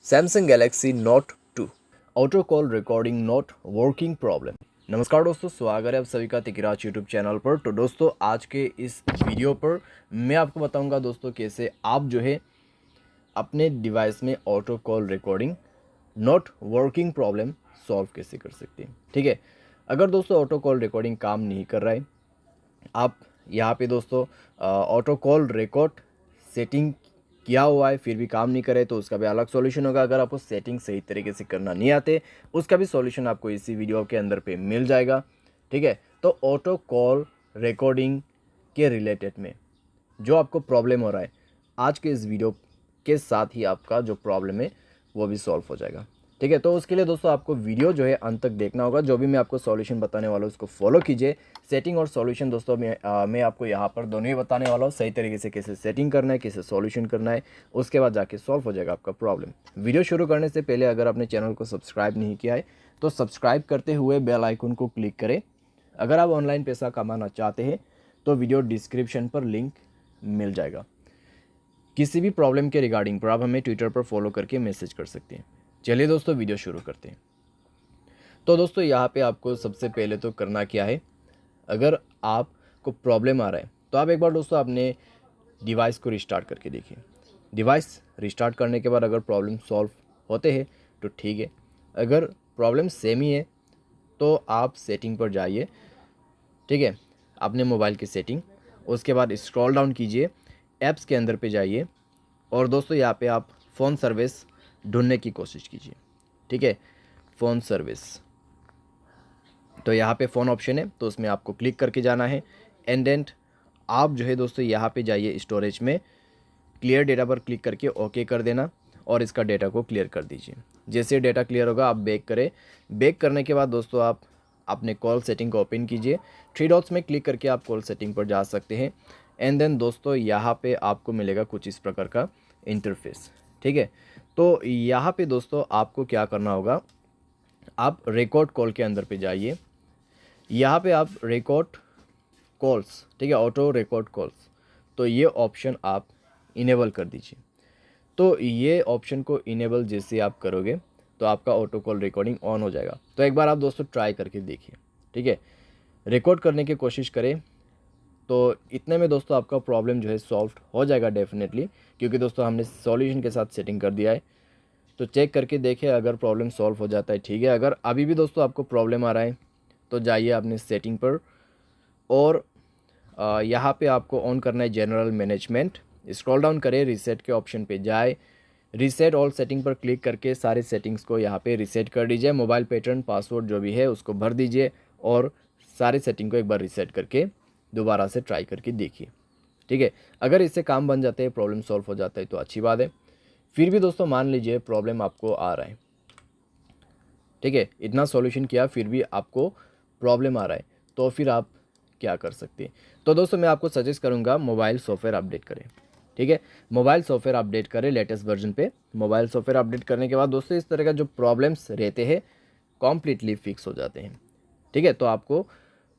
Samsung Galaxy note 2 auto call recording not working problem. नमस्कार दोस्तों, स्वागत है आप सभी का तिकराज यूट्यूब चैनल पर। तो दोस्तों, आज के इस वीडियो पर मैं आपको बताऊंगा दोस्तों कैसे आप जो है अपने डिवाइस में auto call recording not working problem solve कैसे कर सकते हैं। ठीक है, अगर दोस्तों ऑटो कॉल रिकॉर्डिंग काम नहीं कर रहा है, आप यहाँ पे दोस्तों ऑटो कॉल रिकॉर्ड सेटिंग किया हुआ है फिर भी काम नहीं करे तो उसका भी अलग सॉल्यूशन होगा। अगर आपको सेटिंग सही तरीके से करना नहीं आते उसका भी सॉल्यूशन आपको इसी वीडियो के अंदर पे मिल जाएगा। ठीक है, तो ऑटो कॉल रिकॉर्डिंग के रिलेटेड में जो आपको प्रॉब्लम हो रहा है, आज के इस वीडियो के साथ ही आपका जो प्रॉब्लम है वो भी सॉल्व हो जाएगा। ठीक है, तो उसके लिए दोस्तों आपको वीडियो जो है अंत तक देखना होगा। जो भी मैं आपको सॉल्यूशन बताने वाला हूँ उसको फॉलो कीजिए। सेटिंग और सॉल्यूशन दोस्तों मैं आपको यहाँ पर दोनों ही बताने वाला हूँ, सही तरीके से कैसे सेटिंग करना है, कैसे सॉल्यूशन करना है, उसके बाद जाके सॉल्व हो जाएगा आपका प्रॉब्लम। वीडियो शुरू करने से पहले अगर आपने चैनल को सब्सक्राइब नहीं किया है तो सब्सक्राइब करते हुए बेल आइकन को क्लिक करें। अगर आप ऑनलाइन पैसा कमाना चाहते हैं तो वीडियो डिस्क्रिप्शन पर लिंक मिल जाएगा। किसी भी प्रॉब्लम के रिगार्डिंग पर आप हमें ट्विटर पर फॉलो करके मैसेज कर सकते हैं। चलिए दोस्तों, वीडियो शुरू करते हैं। तो दोस्तों, यहाँ पे आपको सबसे पहले तो करना क्या है, अगर आपको प्रॉब्लम आ रहा है तो आप एक बार दोस्तों अपने डिवाइस को रिस्टार्ट करके देखिए। डिवाइस रिस्टार्ट करने के बाद अगर प्रॉब्लम सॉल्व होते हैं तो ठीक है, अगर प्रॉब्लम सेम ही है तो आप सेटिंग पर जाइए। ठीक है, अपने मोबाइल की सेटिंग, उसके बाद स्क्रॉल डाउन कीजिए, ऐप्स के अंदर पे जाइए और दोस्तों यहाँ पे आप फ़ोन सर्विस ढूंढने की कोशिश कीजिए। ठीक है, फ़ोन सर्विस, तो यहाँ पे फ़ोन ऑप्शन है तो उसमें आपको क्लिक करके जाना है। एंड आप जो है दोस्तों यहाँ पे जाइए, स्टोरेज में क्लियर डेटा पर क्लिक करके ओके कर देना और इसका डेटा को क्लियर कर दीजिए। जैसे डेटा क्लियर होगा आप बैक करें। बैक करने के बाद दोस्तों आप अपने कॉल सेटिंग को ओपन कीजिए। थ्री डॉट्स में क्लिक करके आप कॉल सेटिंग पर जा सकते हैं। एंड देन दोस्तों यहाँ पे आपको मिलेगा कुछ इस प्रकार का इंटरफेस। ठीक है, तो यहाँ पे दोस्तों आपको क्या करना होगा, आप रिकॉर्ड कॉल के अंदर पे जाइए। यहाँ पे आप रिकॉर्ड कॉल्स, ठीक है, ऑटो रिकॉर्ड कॉल्स, तो ये ऑप्शन आप इनेबल कर दीजिए। तो ये ऑप्शन को इनेबल जैसे आप करोगे तो आपका ऑटो कॉल रिकॉर्डिंग ऑन हो जाएगा। तो एक बार आप दोस्तों ट्राई करके देखिए। ठीक है, रिकॉर्ड करने की कोशिश करें तो इतने में दोस्तों आपका प्रॉब्लम जो है सॉल्व हो जाएगा डेफिनेटली, क्योंकि दोस्तों हमने सॉल्यूशन के साथ सेटिंग कर दिया है। तो चेक करके देखें, अगर प्रॉब्लम सॉल्व हो जाता है ठीक है। अगर अभी भी दोस्तों आपको प्रॉब्लम आ रहा है तो जाइए अपनी सेटिंग पर और यहाँ पे आपको ऑन करना है जनरल मैनेजमेंट। स्क्रॉल डाउन करें, रीसेट के ऑप्शन पे जाए, रीसेट ऑल सेटिंग पर क्लिक करके सारे सेटिंग्स को यहाँ पे रीसेट कर दीजिए। मोबाइल पैटर्न, पासवर्ड जो भी है उसको भर दीजिए और सारे सेटिंग को एक बार रीसेट करके दोबारा से ट्राई करके देखिए। ठीक है, अगर इससे काम बन जाते हैं, प्रॉब्लम सॉल्व हो जाता है तो अच्छी बात है। फिर भी दोस्तों मान लीजिए प्रॉब्लम आपको आ रहा है, ठीक है, इतना सॉल्यूशन किया फिर भी आपको प्रॉब्लम आ रहा है, तो फिर आप क्या कर सकते हैं। तो दोस्तों मैं आपको सजेस्ट करूंगा मोबाइल सॉफ्टवेयर अपडेट करें। ठीक है, मोबाइल सॉफ्टवेयर अपडेट करें लेटेस्ट वर्जन पे। मोबाइल सॉफ्टवेयर अपडेट करने के बाद दोस्तों इस तरह का जो प्रॉब्लम्स रहते हैं कॉम्प्लीटली फिक्स हो जाते हैं। ठीक है, तो आपको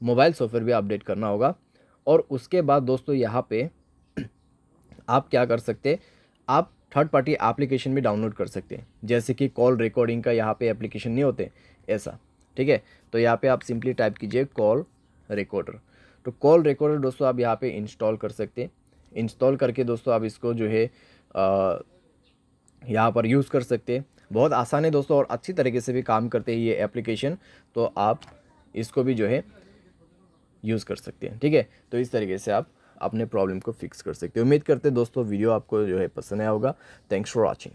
मोबाइल सॉफ्टवेयर भी अपडेट करना होगा और उसके बाद दोस्तों यहाँ पे आप क्या कर सकते हैं, आप थर्ड पार्टी एप्लीकेशन भी डाउनलोड कर सकते हैं, जैसे कि कॉल रिकॉर्डिंग का यहाँ पे एप्लीकेशन नहीं होते ऐसा। ठीक है, तो यहाँ पे आप सिंपली टाइप कीजिए कॉल रिकॉर्डर। तो कॉल रिकॉर्डर दोस्तों आप यहाँ पे इंस्टॉल कर सकते हैं। इंस्टॉल करके दोस्तों आप इसको जो है यहाँ पर यूज़ कर सकते हैं। बहुत आसान है दोस्तों और अच्छी तरीके से भी काम करते हैं ये एप्लीकेशन, तो आप इसको भी जो है यूज़ कर सकते हैं। ठीक है, तो इस तरीके से आप अपने प्रॉब्लम को फिक्स कर सकते हैं। उम्मीद करते हैं दोस्तों वीडियो आपको जो है पसंद आया होगा। Thanks for watching.